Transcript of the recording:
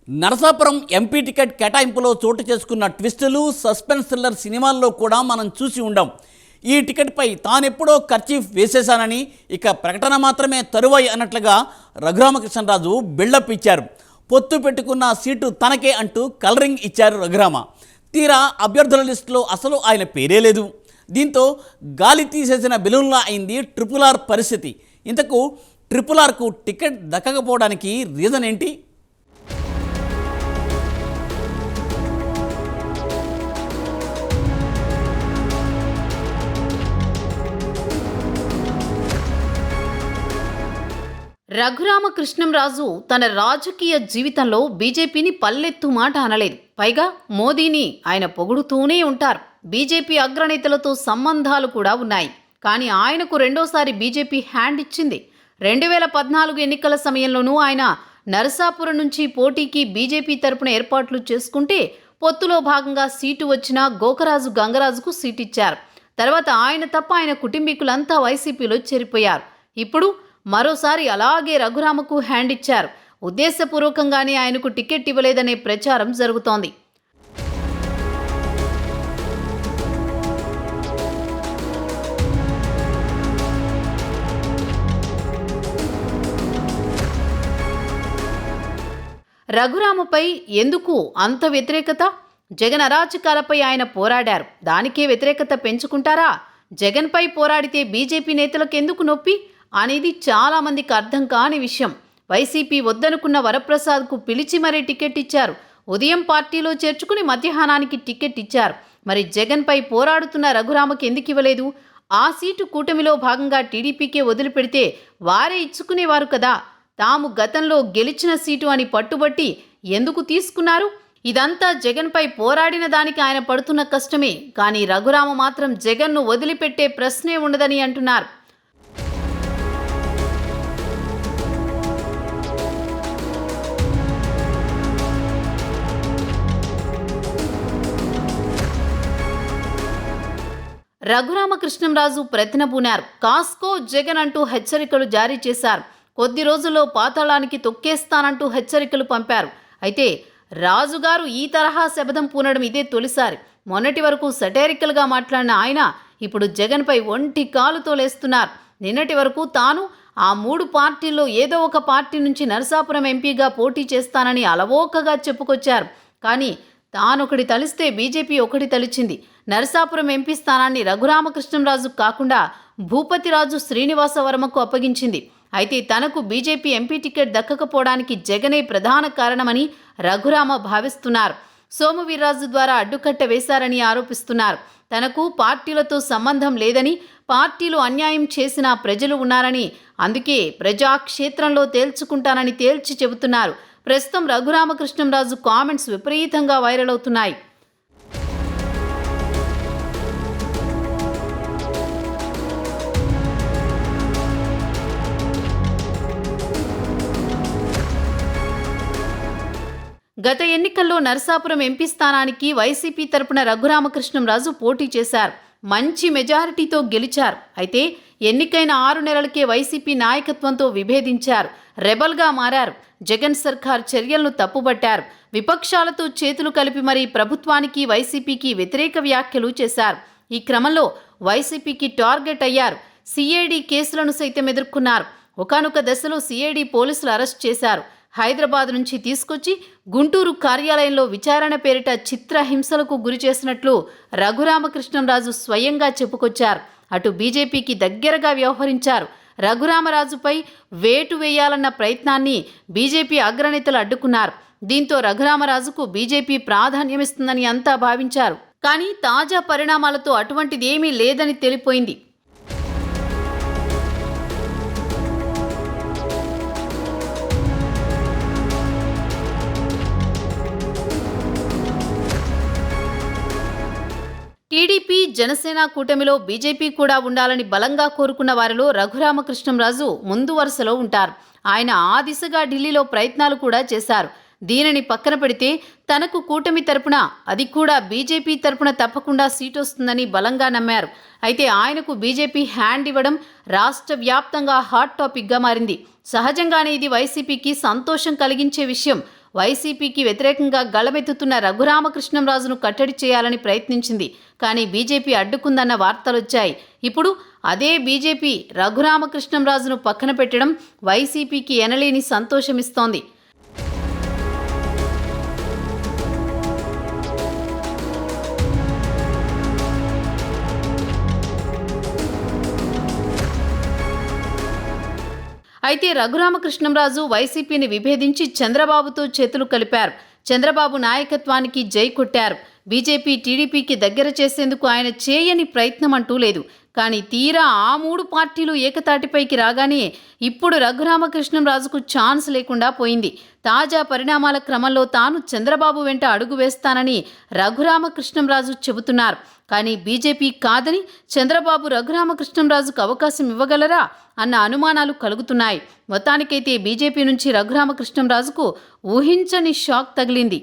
Narasapuram MP ticket కేటాయింపులో చోటు చేసుకున్న ట్విస్టులు, suspense thriller సినిమాల్లో కూడా మనం చూసి ఉండాం. ఈ టికెట్పై తానెప్పుడో కర్చీఫ్ వేసేశానని, ఇక ప్రకటన మాత్రమే తరువాయి అన్నట్లుగా రఘురామకృష్ణరాజు బిల్డప్ ఇచ్చారు. పొత్తు పెట్టుకున్న సీటు తనకే అంటూ కలరింగ్ ఇచ్చారు రఘురామ. తీరా అభ్యర్థుల లిస్టులో అసలు ఆయన పేరే లేదు. దీంతో గాలి తీసేసిన బెలూన్లా అయింది RRR పరిస్థితి. ఇంతకు RRRకు టికెట్ దక్కకపోవడానికి రీజన్ ఏంటి? రఘురామకృష్ణంరాజు తన రాజకీయ జీవితంలో బీజేపీని పల్లెత్తు మాట అనలేదు. పైగా మోదీని ఆయన పొగుడుతూనే ఉంటారు. బీజేపీ అగ్రనేతలతో సంబంధాలు కూడా ఉన్నాయి. కానీ ఆయనకు రెండోసారి బీజేపీ హ్యాండ్ ఇచ్చింది. 2014 ఎన్నికల సమయంలోనూ ఆయన నరసాపురం నుంచి పోటీకి బీజేపీ తరపున ఏర్పాట్లు చేసుకుంటే పొత్తులో భాగంగా సీటు వచ్చిన గోకరాజు గంగరాజుకు సీటు ఇచ్చారు. తర్వాత ఆయన తప్ప ఆయన కుటుంబీకులంతా వైసీపీలో చేరిపోయారు. ఇప్పుడు మరోసారి అలాగే రఘురామకు హ్యాండ్ ఇచ్చారు. ఉద్దేశపూర్వకంగానే ఆయనకు టికెట్ ఇవ్వలేదనే ప్రచారం జరుగుతోంది. రఘురామపై ఎందుకు అంత వ్యతిరేకత? జగన్ అరాచకాలపై ఆయన పోరాడారు. దానికే వ్యతిరేకత పెంచుకుంటారా? జగన్పై పోరాడితే బీజేపీ నేతలకు ఎందుకు నొప్పి అనేది చాలామందికి అర్థం కాని విషయం. వైసీపీ వద్దనుకున్న వరప్రసాద్కు పిలిచి మరీ టికెట్ ఇచ్చారు. ఉదయం పార్టీలో చేర్చుకుని మధ్యాహ్నానికి టికెట్ ఇచ్చారు. మరి జగన్పై పోరాడుతున్న రఘురామకి ఎందుకు ఇవ్వలేదు? ఆ సీటు కూటమిలో భాగంగా టీడీపీకే వదిలిపెడితే వారే ఇచ్చుకునేవారు కదా. తాము గతంలో గెలిచిన సీటు అని పట్టుబట్టి ఎందుకు తీసుకున్నారు? ఇదంతా జగన్పై పోరాడిన దానికి ఆయన పడుతున్న కష్టమే. కానీ రఘురామ మాత్రం జగన్ను వదిలిపెట్టే ప్రశ్నే ఉండదని అంటున్నారు. రఘురామకృష్ణంరాజు ప్రతినబూనారు. కాస్కో జగన్ అంటూ హెచ్చరికలు జారీ చేశారు. కొద్ది రోజుల్లో పాతాళానికి తొక్కేస్తానంటూ హెచ్చరికలు పంపారు. అయితే రాజుగారు ఈ తరహా శబదం పూనడం ఇదే తొలిసారి. మొన్నటి వరకు సెటైరికల్గా మాట్లాడిన ఆయన ఇప్పుడు జగన్పై ఒంటి కాలుతో లేస్తున్నారు. నిన్నటి వరకు తాను ఆ 3 పార్టీల్లో ఏదో ఒక పార్టీ నుంచి నరసాపురం ఎంపీగా పోటీ చేస్తానని అలవోకగా చెప్పుకొచ్చారు. కానీ తానొకటి తలిస్తే బీజేపీ ఒకటి తలిచింది. నరసాపురం ఎంపీ స్థానాన్ని రఘురామకృష్ణంరాజు కాకుండా భూపతిరాజు శ్రీనివాసవర్మకు అప్పగించింది. అయితే తనకు బీజేపీ ఎంపీ టికెట్ దక్కకపోవడానికి జగనే ప్రధాన కారణమని రఘురామ భావిస్తున్నారు. సోమువీర్రాజు ద్వారా అడ్డుకట్ట వేశారని ఆరోపిస్తున్నారు. తనకు పార్టీలతో సంబంధం లేదని, పార్టీలు అన్యాయం చేసిన ప్రజలు ఉన్నారని, అందుకే ప్రజాక్షేత్రంలో తేల్చుకుంటానని తేల్చి చెబుతున్నారు. ప్రస్తుతం రఘురామకృష్ణంరాజు కామెంట్స్ విపరీతంగా వైరల్ అవుతున్నాయి. గత ఎన్నికల్లో నరసాపురం ఎంపీ స్థానానికి వైసీపీ తరపున రఘురామకృష్ణంరాజు పోటీ చేశారు. మంచి మెజారిటీతో గెలిచారు. అయితే ఎన్నికైన 6 నెలలకే వైసీపీ నాయకత్వంతో విభేదించారు. రెబల్గా మారారు. జగన్ సర్కార్ చర్యలను తప్పుబట్టారు. విపక్షాలతో చేతులు కలిపి మరీ ప్రభుత్వానికి, వైసీపీకి వ్యతిరేక వ్యాఖ్యలు చేశారు. ఈ క్రమంలో వైసీపీకి టార్గెట్ అయ్యారు. సిఐడి కేసులను సైతం ఎదుర్కొన్నారు. ఒకానొక దశలో సిఐడి పోలీసులు అరెస్ట్ చేశారు. హైదరాబాద్ నుంచి తీసుకొచ్చి గుంటూరు కార్యాలయంలో విచారణ పేరిట చిత్రహింసలకు గురి చేసినట్లు రఘురామకృష్ణంరాజు స్వయంగా చెప్పుకొచ్చారు. అటు బీజేపీకి దగ్గరగా వ్యవహరించారు. రఘురామరాజుపై వేటు వేయాలన్న ప్రయత్నాన్ని బీజేపీ అగ్రనేతలు అడ్డుకున్నారు. దీంతో రఘురామరాజుకు బీజేపీ ప్రాధాన్యమిస్తుందని అంతా భావించారు. కానీ తాజా పరిణామాలతో అటువంటిదేమీ లేదని తేలిపోయింది. టీడీపీ, జనసేన కూటమిలో బీజేపీ కూడా ఉండాలని బలంగా కోరుకున్న వారిలో రఘురామకృష్ణంరాజు ముందు వరుసలో ఉంటారు. ఆయన ఆ దిశగా ఢిల్లీలో ప్రయత్నాలు కూడా చేశారు. దీనిని పక్కన పెడితే తనకు కూటమి తరపున, అది కూడా బీజేపీ తరపున తప్పకుండా సీటు వస్తుందని బలంగా నమ్మారు. అయితే ఆయనకు బీజేపీ హ్యాండ్ ఇవ్వడం రాష్ట్ర వ్యాప్తంగా హాట్ టాపిక్గా మారింది. సహజంగానే ఇది వైసీపీకి సంతోషం కలిగించే విషయం. వైసీపీకి వ్యతిరేకంగా గళమెత్తుతున్న రఘురామకృష్ణంరాజును కట్టడి చేయాలని ప్రయత్నించింది. కానీ బీజేపీ అడ్డుకుందన్న వార్తలొచ్చాయి. ఇప్పుడు అదే బీజేపీ రఘురామకృష్ణంరాజును పక్కన పెట్టడం వైసీపీకి ఎనలేని సంతోషమిస్తోంది. అయితే రఘురామకృష్ణంరాజు వైసీపీని విభేదించి చంద్రబాబుతో చేతులు కలిపారు. చంద్రబాబు నాయకత్వానికి జై కొట్టారు. బీజేపీ టీడీపీకి దగ్గర చేసేందుకు ఆయన చేయని ప్రయత్నం అంటూ లేదు. కానీ తీరా ఆ 3 పార్టీలు ఏకతాటిపైకి రాగానే ఇప్పుడు రఘురామకృష్ణంరాజుకు ఛాన్స్ లేకుండా పోయింది. తాజా పరిణామాల క్రమంలో తాను చంద్రబాబు వెంట అడుగు వేస్తానని రఘురామకృష్ణంరాజు చెబుతున్నారు. కానీ బీజేపీ కాదని చంద్రబాబు రఘురామకృష్ణంరాజుకు అవకాశం ఇవ్వగలరా అన్న అనుమానాలు కలుగుతున్నాయి. మొత్తానికైతే బీజేపీ నుంచి రఘురామకృష్ణంరాజుకు ఊహించని షాక్ తగిలింది.